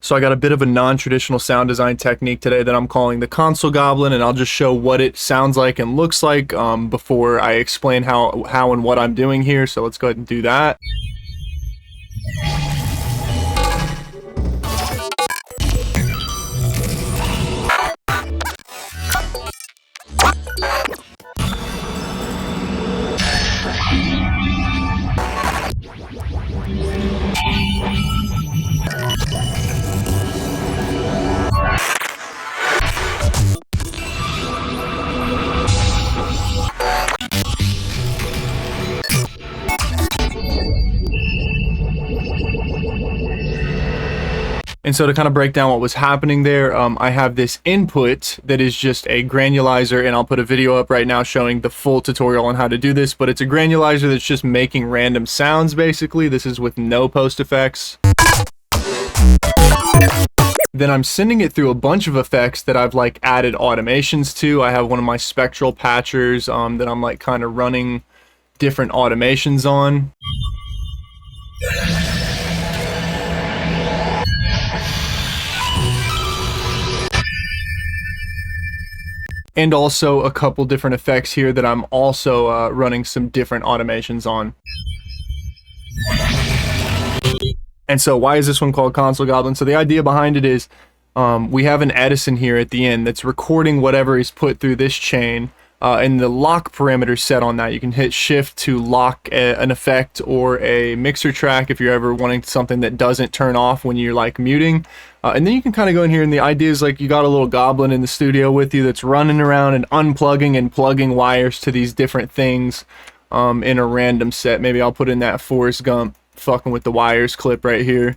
So I got a bit of a non-traditional sound design technique today that I'm calling the console goblin, and I'll just show what it sounds like and looks like before I explain how and what I'm doing here. So let's go ahead and do that. And so to kind of break down what was happening there, I have this input that is just a granulizer, and I'll put a video up right now showing the full tutorial on how to do this, but it's a granulizer that's just making random sounds basically. This is with no post effects. Then I'm sending it through a bunch of effects that I've like added automations to. I have one of my spectral patchers that I'm like kind of running different automations on. And also a couple different effects here that I'm also running some different automations on. And so why is this one called Console Goblin? So the idea behind it is we have an Edison here at the end that's recording whatever is put through this chain, and the lock parameter set on that. You can hit shift to lock an effect or a mixer track if you're ever wanting something that doesn't turn off when you're like muting. And then you can kind of go in here, and the idea is like you got a little goblin in the studio with you that's running around and unplugging and plugging wires to these different things in a random set. Maybe I'll put in that Forrest Gump fucking with the wires clip right here.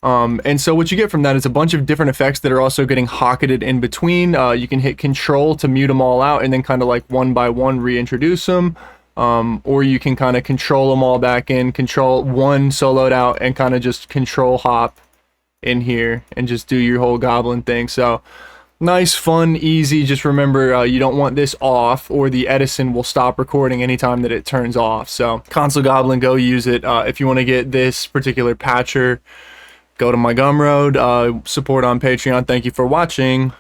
And so what you get from that is a bunch of different effects that are also getting hocketed in between. You can hit control to mute them all out and then kind of like one by one reintroduce them. Or you can kind of control them all back in, control one soloed out, and kind of just control hop in here and just do your whole goblin thing. So nice, fun, easy. Just remember you don't want this off or the Edison will stop recording anytime that it turns off. So Console Goblin, go use it. If you want to get this particular patcher, go to my Gumroad, support on Patreon. Thank you for watching.